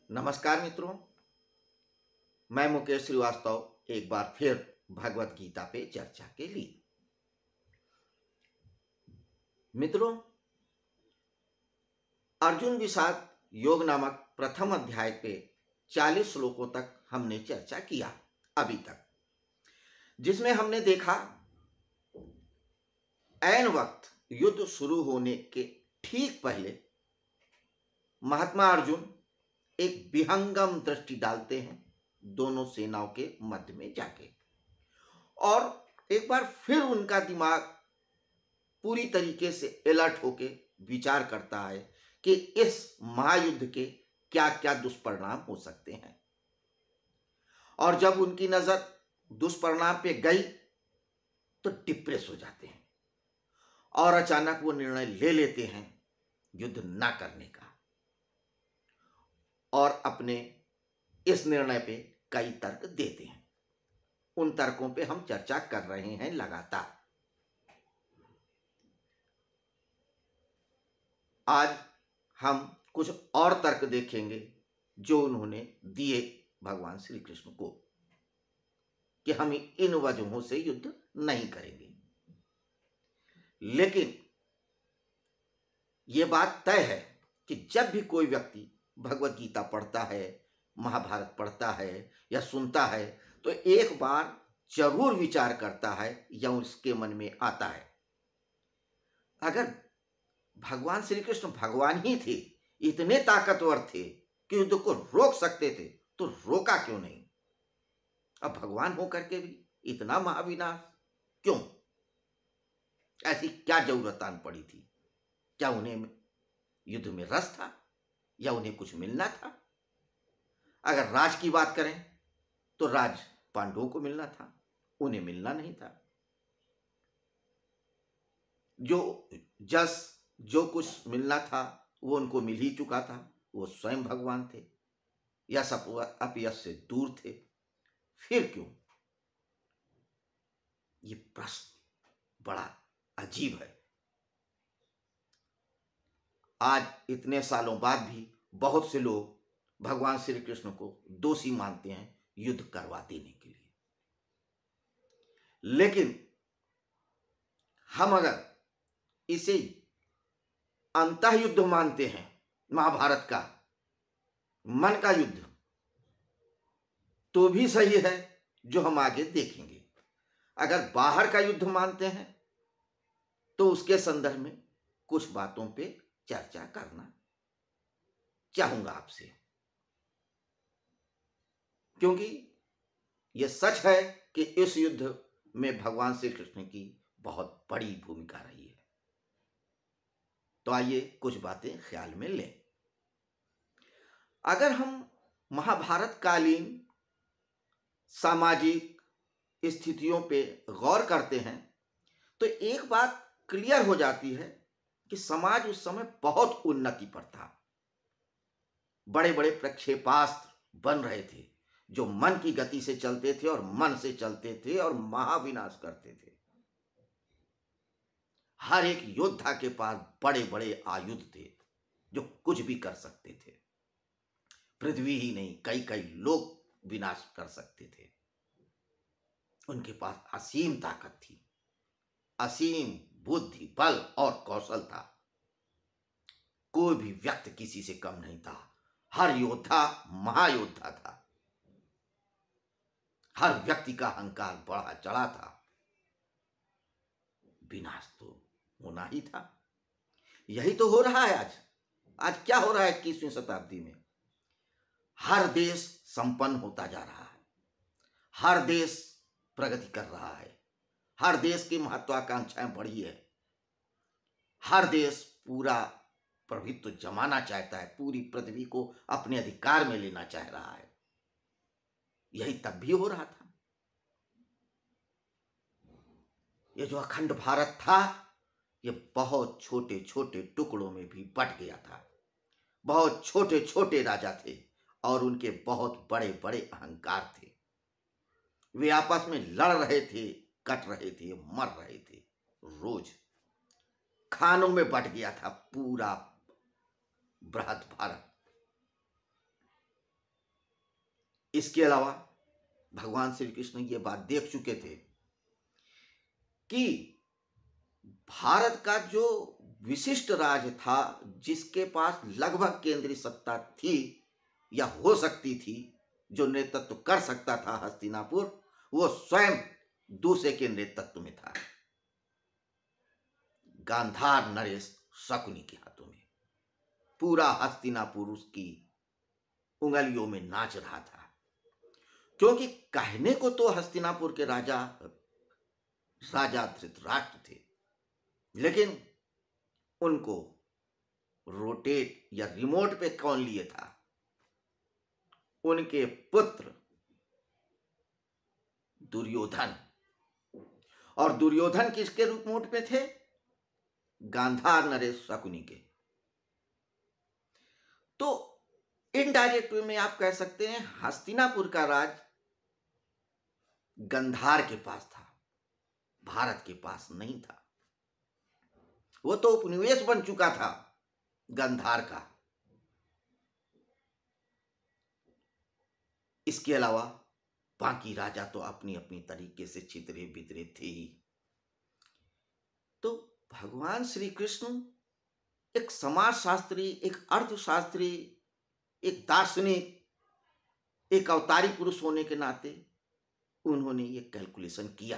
नमस्कार मित्रों, मैं मुकेश श्रीवास्तव एक बार फिर भगवत गीता पे चर्चा के लिए। मित्रों, अर्जुन विषाद योग नामक प्रथम अध्याय पे 40 श्लोकों तक हमने चर्चा किया अभी तक, जिसमें हमने देखा ऐन वक्त युद्ध शुरू होने के ठीक पहले महात्मा अर्जुन एक विहंगम दृष्टि डालते हैं दोनों सेनाओं के मध्य में जाके, और एक बार फिर उनका दिमाग पूरी तरीके से अलर्ट होके विचार करता है कि इस महायुद्ध के क्या क्या दुष्परिणाम हो सकते हैं। और जब उनकी नजर दुष्परिणाम पे गई तो डिप्रेस हो जाते हैं और अचानक वो निर्णय ले लेते हैं युद्ध ना करने का, और अपने इस निर्णय पे कई तर्क देते हैं। उन तर्कों पे हम चर्चा कर रहे हैं लगातार। आज हम कुछ और तर्क देखेंगे जो उन्होंने दिए भगवान श्री कृष्ण को कि हम इन वजहों से युद्ध नहीं करेंगे। लेकिन यह बात तय है कि जब भी कोई व्यक्ति भगवत गीता पढ़ता है, महाभारत पढ़ता है या सुनता है, तो एक बार जरूर विचार करता है या उसके मन में आता है, अगर भगवान श्री कृष्ण भगवान ही थे, इतने ताकतवर थे कि युद्ध को रोक सकते थे, तो रोका क्यों नहीं? अब भगवान होकर के भी इतना महाविनाश क्यों? ऐसी क्या जरूरत आन पड़ी थी? क्या उन्हें युद्ध में रस था या उन्हें कुछ मिलना था? अगर राज की बात करें तो राज पांडवों को मिलना था, उन्हें मिलना नहीं था। जो जस जो कुछ मिलना था वो उनको मिल ही चुका था, वो स्वयं भगवान थे, यश अपयश से दूर थे, फिर क्यों? ये प्रश्न बड़ा अजीब है। आज इतने सालों बाद भी बहुत से लोग भगवान श्री कृष्ण को दोषी मानते हैं युद्ध करवा देने के लिए। लेकिन हम अगर इसे अंतः युद्ध मानते हैं, महाभारत का मन का युद्ध, तो भी सही है, जो हम आगे देखेंगे। अगर बाहर का युद्ध मानते हैं तो उसके संदर्भ में कुछ बातों पे चर्चा करना चाहूंगा आपसे, क्योंकि यह सच है कि इस युद्ध में भगवान श्री कृष्ण की बहुत बड़ी भूमिका रही है। तो आइए कुछ बातें ख्याल में लें। अगर हम महाभारत कालीन सामाजिक स्थितियों पे गौर करते हैं तो एक बात क्लियर हो जाती है कि समाज उस समय बहुत उन्नति पर था। बड़े बड़े प्रक्षेपास्त्र बन रहे थे जो मन की गति से चलते थे और मन से चलते थे और महाविनाश करते थे। हर एक योद्धा के पास बड़े बड़े आयुध थे जो कुछ भी कर सकते थे। पृथ्वी ही नहीं, कई कई लोग विनाश कर सकते थे। उनके पास असीम ताकत थी, असीम बुद्धि, बल और कौशल था। कोई भी व्यक्ति किसी से कम नहीं था। हर योद्धा महायोद्धा था। हर व्यक्ति का अहंकार बढ़ा चढ़ा था। विनाश तो होना ही था। यही तो हो रहा है आज। आज क्या हो रहा है 21वीं शताब्दी में? हर देश संपन्न होता जा रहा है, हर देश प्रगति कर रहा है, हर देश की महत्वाकांक्षाएं बढ़ी है, हर देश पूरा प्रभुत्व जमाना चाहता है, पूरी पृथ्वी को अपने अधिकार में लेना चाह रहा है। यही तब भी हो रहा था। ये जो अखंड भारत था, ये बहुत छोटे छोटे टुकड़ों में भी बट गया था। बहुत छोटे छोटे राजा थे और उनके बहुत बड़े बड़े अहंकार थे। वे आपस में लड़ रहे थे, कट रहे थे, मर रहे थे। रोज खानों में बट गया था पूरा बृहद भारत। इसके अलावा भगवान श्री कृष्ण ये बात देख चुके थे कि भारत का जो विशिष्ट राज था, जिसके पास लगभग केंद्रीय सत्ता थी या हो सकती थी, जो नेतृत्व कर सकता था हस्तिनापुर, वो स्वयं दूसरे के नेतृत्व में था, गांधार नरेश शकुनी के हाथों में। पूरा हस्तिनापुर उसकी उंगलियों में नाच रहा था, क्योंकि कहने को तो हस्तिनापुर के राजा धृतराष्ट्र थे, लेकिन उनको रोटेट या रिमोट पे कौन लिए था? उनके पुत्र दुर्योधन। और दुर्योधन किसके रिमोट पे थे? गांधार नरेश शकुनी के। तो इनडायरेक्ट वे में आप कह सकते हैं हस्तिनापुर का राज गंधार के पास था, भारत के पास नहीं था। वो तो उपनिवेश बन चुका था गंधार का। इसके अलावा बाकी राजा तो अपनी अपनी तरीके से छितरे बितरे थे ही। तो भगवान श्री कृष्ण एक समाजशास्त्री, एक अर्थशास्त्री, एक दार्शनिक, एक अवतारी पुरुष होने के नाते उन्होंने ये कैलकुलेशन किया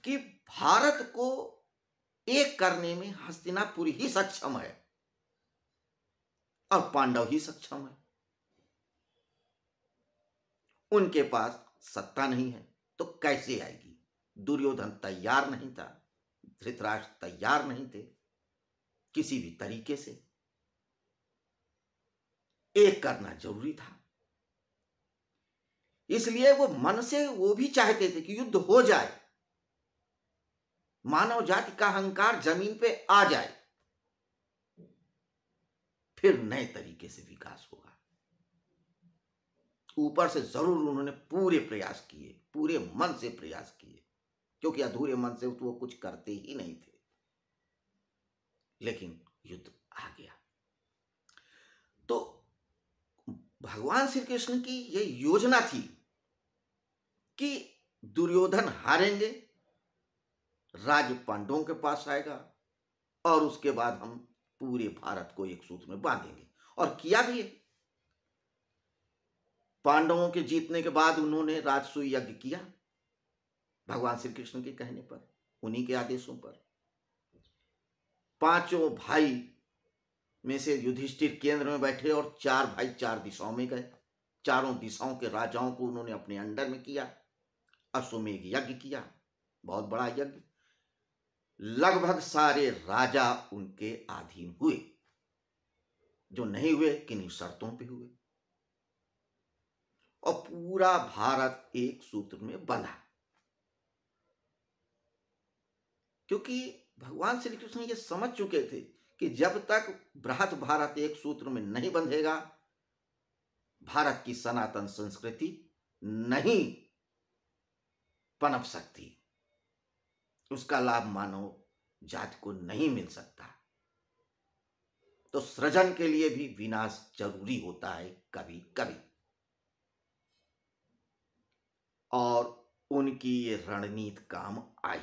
कि भारत को एक करने में हस्तिनापुर ही सक्षम है और पांडव ही सक्षम है। उनके पास सत्ता नहीं है तो कैसे आएगी? दुर्योधन तैयार नहीं था, धृतराष्ट्र तैयार नहीं थे, किसी भी तरीके से एक करना जरूरी था। इसलिए वो मन से वो भी चाहते थे कि युद्ध हो जाए, मानव जाति का अहंकार जमीन पे आ जाए, फिर नए तरीके से विकास होगा। ऊपर से जरूर उन्होंने पूरे प्रयास किए, पूरे मन से प्रयास किए, क्योंकि अधूरे मन से तो वो कुछ करते ही नहीं थे। लेकिन युद्ध आ गया। तो भगवान श्री कृष्ण की यह योजना थी कि दुर्योधन हारेंगे, राज्य पांडवों के पास आएगा और उसके बाद हम पूरे भारत को एक सूत्र में बांधेंगे। और किया भी है। पांडवों के जीतने के बाद उन्होंने राजसूय यज्ञ किया, भगवान श्री कृष्ण के कहने पर, उन्हीं के आदेशों पर। पांचों भाई में से युधिष्ठिर केंद्र में बैठे और चार भाई चार दिशाओं में गए। चारों दिशाओं के राजाओं को उन्होंने अपने अंडर में किया, अश्वमेघ यज्ञ किया, बहुत बड़ा यज्ञ। लगभग सारे राजा उनके अधीन हुए, जो नहीं हुए किन्हीं शर्तों पे हुए, और पूरा भारत एक सूत्र में बंधा। क्योंकि भगवान श्री कृष्ण ये समझ चुके थे कि जब तक बृहत भारत एक सूत्र में नहीं बंधेगा, भारत की सनातन संस्कृति नहीं पनप सकती, उसका लाभ मानव जाति को नहीं मिल सकता। तो सृजन के लिए भी विनाश जरूरी होता है कभी कभी, और उनकी ये रणनीति काम आई।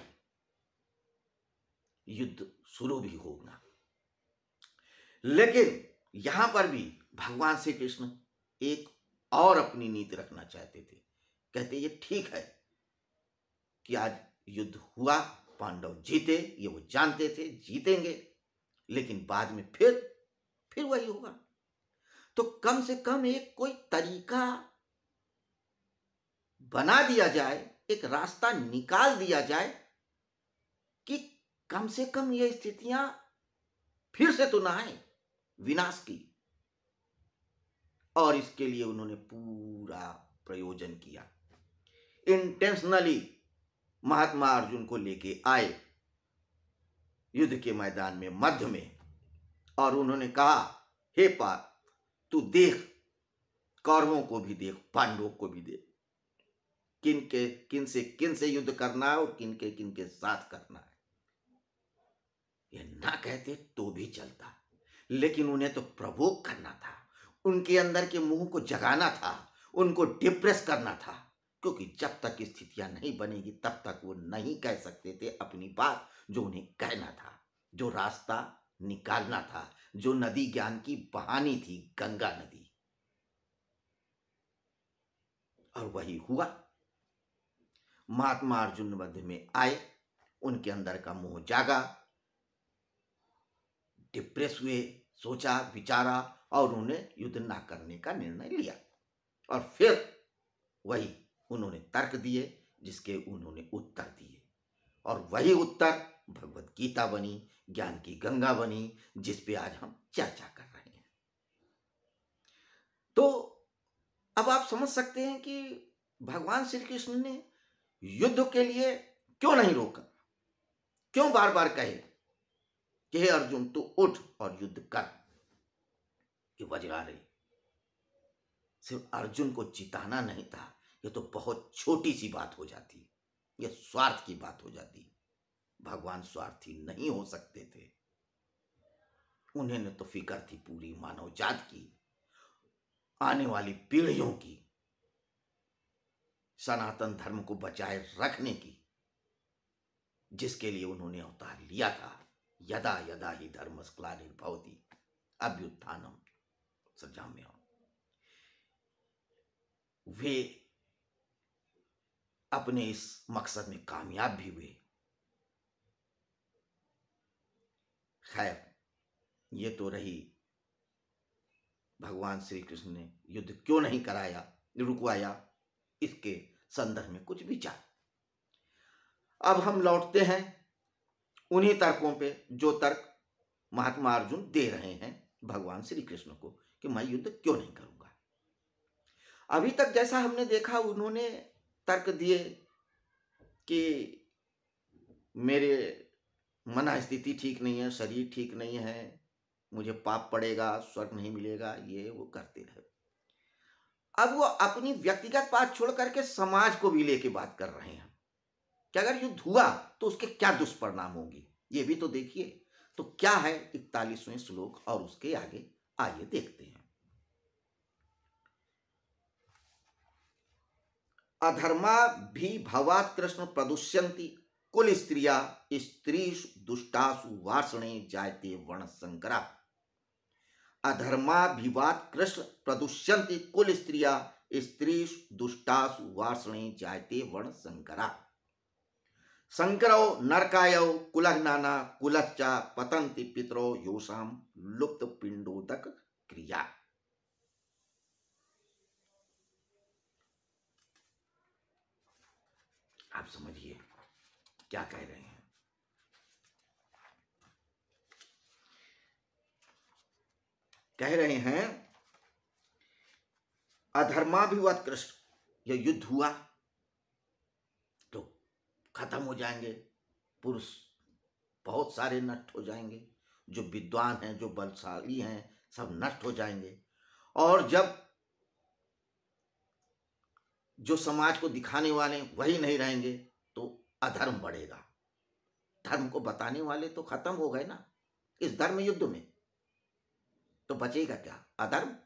युद्ध शुरू भी होगा, लेकिन यहां पर भी भगवान श्री कृष्ण एक और अपनी नीति रखना चाहते थे। कहते ये ठीक है कि आज युद्ध हुआ, पांडव जीते, ये वो जानते थे जीतेंगे, लेकिन बाद में फिर वही होगा। तो कम से कम एक कोई तरीका बना दिया जाए, एक रास्ता निकाल दिया जाए कि कम से कम ये स्थितियां फिर से तो ना आए विनाश की। और इसके लिए उन्होंने पूरा प्रयोजन किया। इंटेंशनली महात्मा अर्जुन को लेके आए युद्ध के मैदान में मध्य में, और उन्होंने कहा, हे पार्थ, तू देख, कौरवों को भी देख, पांडवों को भी देख, किन से युद्ध करना है और किन के साथ करना है। ये ना कहते तो भी चलता, लेकिन उन्हें तो प्रवोक करना था, उनके अंदर के मुंह को जगाना था, उनको डिप्रेस करना था, क्योंकि जब तक स्थितियां नहीं बनेगी तब तक वो नहीं कह सकते थे अपनी बात जो उन्हें कहना था, जो रास्ता निकालना था, जो नदी ज्ञान की बहानी थी, गंगा नदी। और वही हुआ। महात्मा अर्जुन मध्य में आए, उनके अंदर का मोह जागा, डिप्रेस हुए, सोचा विचारा और उन्होंने युद्ध ना करने का निर्णय लिया। और फिर वही उन्होंने तर्क दिए जिसके उन्होंने उत्तर दिए, और वही उत्तर भगवत गीता बनी, ज्ञान की गंगा बनी, जिस पे आज हम चर्चा कर रहे हैं। तो अब आप समझ सकते हैं कि भगवान श्री कृष्ण ने युद्ध के लिए क्यों नहीं रोका, क्यों बार बार कहे कि हे अर्जुन तू उठ और युद्ध कर। कि वज्रारे सिर्फ अर्जुन को जिताना नहीं था, ये तो बहुत छोटी सी बात हो जाती, ये स्वार्थ की बात हो जाती। भगवान स्वार्थी नहीं हो सकते थे, उन्हें तो फिक्र थी पूरी मानव जात की, आने वाली पीढ़ियों की, सनातन धर्म को बचाए रखने की, जिसके लिए उन्होंने अवतार लिया था। यदा यदा ही धर्म ग्लानिर्भवति अभ्युत्थानम सृजाम्यहम्। वे अपने इस मकसद में कामयाब भी हुए। खैर, ये तो रही भगवान श्री कृष्ण ने युद्ध क्यों नहीं कराया, रुकवाया, इसके संदर्भ में कुछ विचार। अब हम लौटते हैं उन्हीं तर्कों पे जो तर्क महात्मा अर्जुन दे रहे हैं भगवान श्री कृष्ण को कि मैं युद्ध क्यों नहीं करूंगा। अभी तक जैसा हमने देखा, उन्होंने तर्क दिए कि मेरे मन स्थिति ठीक नहीं है, शरीर ठीक नहीं है, मुझे पाप पड़ेगा, स्वर्ग नहीं मिलेगा, ये वो करते रहे। अब वो अपनी व्यक्तिगत बात छोड़ करके समाज को भी लेके बात कर रहे हैं कि अगर युद्ध हुआ तो उसके क्या दुष्परिणाम होंगे, ये भी तो देखिए। तो क्या है 41वें श्लोक और उसके आगे, आइए देखते हैं। अधर्मा भी भवात कृष्ण प्रदुष्यन्ति कुल स्त्रिया स्त्रीषु दुष्टासु वार्षणे जायते वर्ण संकरा। अधर्माभिवात कृष्ण प्रदुष्यन्ति कुल स्त्रिया स्त्रीषु दुष्टासु वार्षणे जायते वर्ण संकरा। संकरो नरकायो कुलघ्नाना कुलच्चा पतन्ति पितरो योषाम लुप्त पिंडोदक क्रिया। आप समझिए क्या कह रहे हैं। कह रहे हैं अधर्माभिवत कृष्ण, यह युद्ध हुआ तो खत्म हो जाएंगे, पुरुष बहुत सारे नष्ट हो जाएंगे, जो विद्वान हैं, जो बलशाली हैं, सब नष्ट हो जाएंगे। और जब जो समाज को दिखाने वाले वही नहीं रहेंगे तो अधर्म बढ़ेगा। धर्म को बताने वाले तो खत्म हो गए ना इस धर्म युद्ध में, तो बचेगा क्या? अधर्म।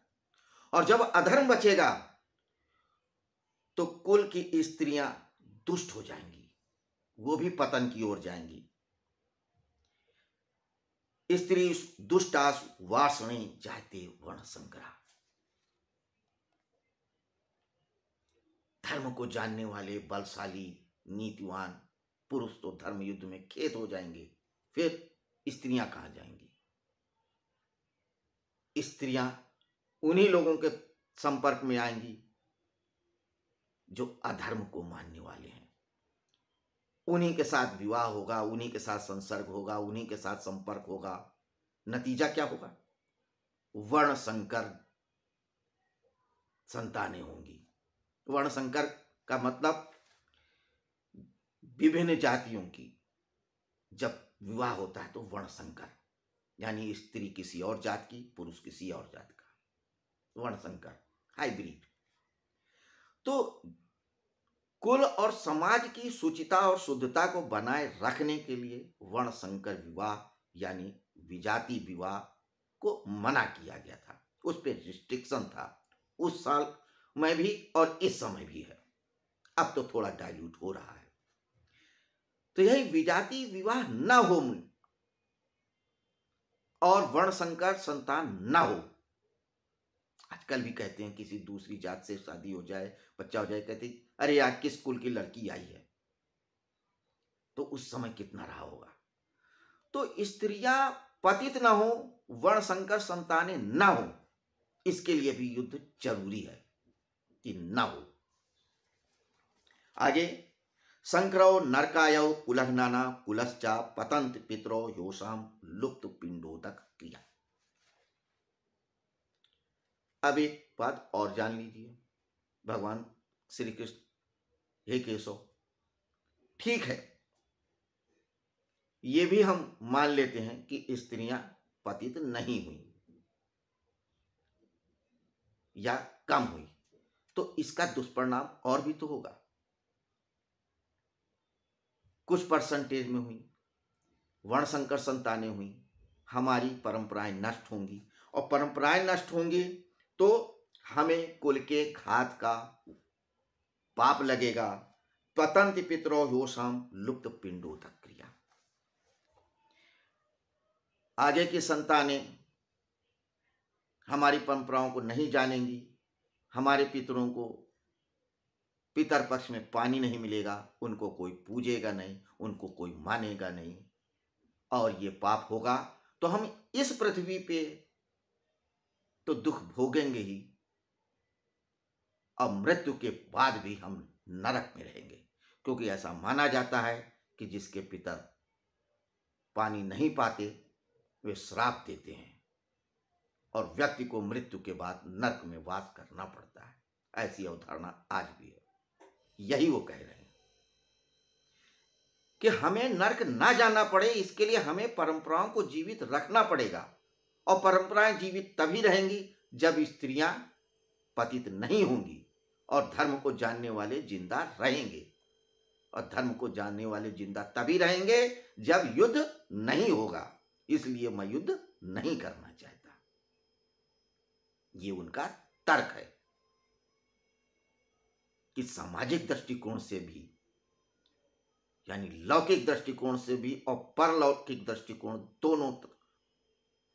और जब अधर्म बचेगा तो कुल की स्त्रियां दुष्ट हो जाएंगी, वो भी पतन की ओर जाएंगी। स्त्री दुष्टास वासणे जाते वर्ण संकरा। धर्म को जानने वाले बलशाली नीतिवान पुरुष तो धर्म युद्ध में खेत हो जाएंगे, फिर स्त्रियां कहां जाएंगी? स्त्रियां उन्हीं लोगों के संपर्क में आएंगी जो अधर्म को मानने वाले हैं। उन्हीं के साथ विवाह होगा, उन्हीं के साथ संसर्ग होगा, उन्हीं के साथ संपर्क होगा। नतीजा क्या होगा? वर्ण संकर संतानें होंगी। वर्ण संकर का मतलब विभिन्न जातियों की जब विवाह होता है तो वर्ण संकर, यानी स्त्री किसी और जात की, पुरुष किसी और जात का, वर्ण संकर, हाइब्रिड। तो कुल और समाज की शुचिता और शुद्धता को बनाए रखने के लिए वर्ण संकर विवाह यानी विजाति विवाह को मना किया गया था, उस पर रिस्ट्रिक्शन था। उस साल में भी और इस समय भी है। अब तो थोड़ा डाइल्यूट हो रहा है। तो यही विजाति विवाह न हो और वर्ण संकर संतान न हो। आजकल भी कहते हैं किसी दूसरी जात से शादी हो जाए, बच्चा हो जाए, कहते अरे यार किस कुल की लड़की आई है। तो उस समय कितना रहा होगा। तो स्त्रियां पतित न हो, वर्ण संकर संतानें न हो, इसके लिए भी युद्ध जरूरी है कि न हो। आगे संक्रौ नरकायौ कुलघ्नाना कुलश्चा पतंत पितरो योषाम लुप्त पिंडोदक क्रिया। अब एक बात और जान लीजिए। भगवान श्री कृष्ण, हे केशव, ठीक है ये भी हम मान लेते हैं कि स्त्रियां पतित नहीं हुई या कम हुई, तो इसका दुष्परिणाम और भी तो होगा। कुछ परसेंटेज में हुई, वर्ण संकर संतानें हुई, हमारी परंपराएं नष्ट होंगी, और परंपराएं नष्ट होंगी तो हमें कुल के घात का पाप लगेगा। पतंति पितरो योषाम लुप्त पिंडोदक क्रिया। आगे की संतानें हमारी परंपराओं को नहीं जानेंगी, हमारे पितरों को पितर पक्ष में पानी नहीं मिलेगा, उनको कोई पूजेगा नहीं, उनको कोई मानेगा नहीं, और ये पाप होगा तो हम इस पृथ्वी पे तो दुख भोगेंगे ही, और मृत्यु के बाद भी हम नरक में रहेंगे। क्योंकि ऐसा माना जाता है कि जिसके पितर पानी नहीं पाते वे श्राप देते हैं और व्यक्ति को मृत्यु के बाद नरक में वास करना पड़ता है। ऐसी अवधारणा आज भी है। यही वो कह रहे हैं कि हमें नरक ना जाना पड़े, इसके लिए हमें परंपराओं को जीवित रखना पड़ेगा। और परंपराएं जीवित तभी रहेंगी जब स्त्रियां पतित नहीं होंगी और धर्म को जानने वाले जिंदा रहेंगे। और धर्म को जानने वाले जिंदा तभी रहेंगे जब युद्ध नहीं होगा। इसलिए मैं युद्ध नहीं करना चाहता। ये उनका तर्क है कि सामाजिक दृष्टिकोण से भी, यानी लौकिक दृष्टिकोण से भी और परलौकिक दृष्टिकोण, दोनों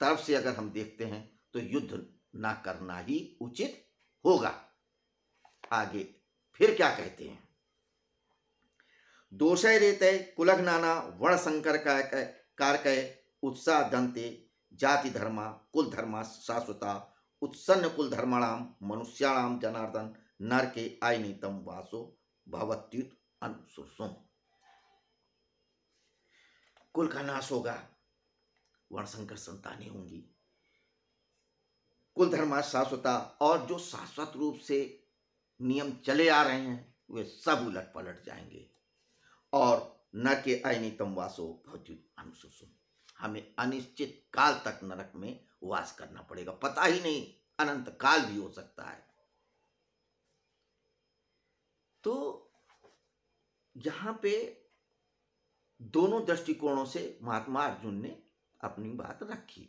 तरफ से अगर हम देखते हैं तो युद्ध ना करना ही उचित होगा। आगे फिर क्या कहते हैं। दोषय रेते कुलघ्नाना वर्ण संकर कारकय उत्साह दंते जाति धर्मा कुल धर्मा शाश्वता उत्सन्न कुल धर्माणाम मनुष्याणाम जनार्दन नरके आयनीतम वासो भवत्युत अनुसुसुम। कुल का नाश होगा, वर्ण संकर संतानें होंगी, कुल धर्मा शाश्वता, और जो शाश्वत रूप से नियम चले आ रहे हैं वे सब उलट पलट जाएंगे। और नरके आयनीतम वासो भवत्युत अनुसुसुम, हमें अनिश्चित काल तक नरक में वास करना पड़ेगा। पता ही नहीं, अनंत काल भी हो सकता है। तो यहां पे दोनों दृष्टिकोणों से महात्मा अर्जुन ने अपनी बात रखी।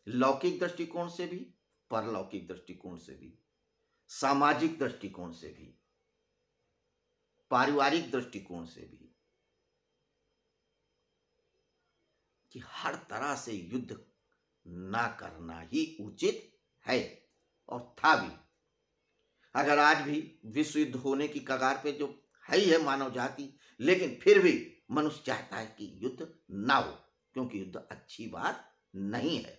लौकिक दृष्टिकोण से भी, परलौकिक दृष्टिकोण से भी, सामाजिक दृष्टिकोण से भी, पारिवारिक दृष्टिकोण से भी, कि हर तरह से युद्ध ना करना ही उचित है और था भी। अगर आज भी विश्व युद्ध होने की कगार पे जो है ही है मानव जाति, लेकिन फिर भी मनुष्य चाहता है कि युद्ध ना हो, क्योंकि युद्ध अच्छी बात नहीं है।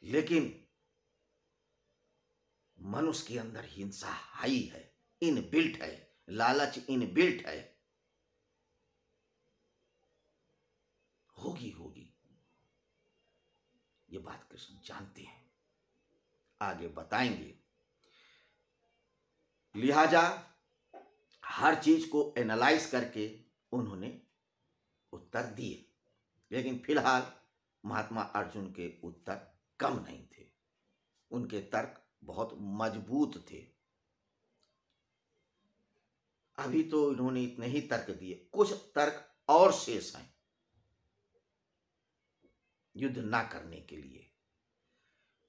लेकिन मनुष्य के अंदर हिंसा हाई है, इनबिल्ट है, लालच इनबिल्ट है। होगी ये बात कृष्ण जानते हैं, आगे बताएंगे। लिहाजा हर चीज को एनालाइज करके उन्होंने उत्तर दिए, लेकिन फिलहाल महात्मा अर्जुन के उत्तर कम नहीं थे, उनके तर्क बहुत मजबूत थे। अभी तो इन्होंने इतने ही तर्क दिए, कुछ तर्क और शेष हैं युद्ध ना करने के लिए।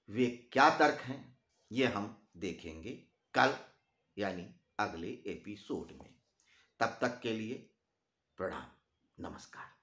वे क्या तर्क हैं ये हम देखेंगे कल, यानी अगले एपिसोड में। तब तक के लिए प्रणाम, नमस्कार।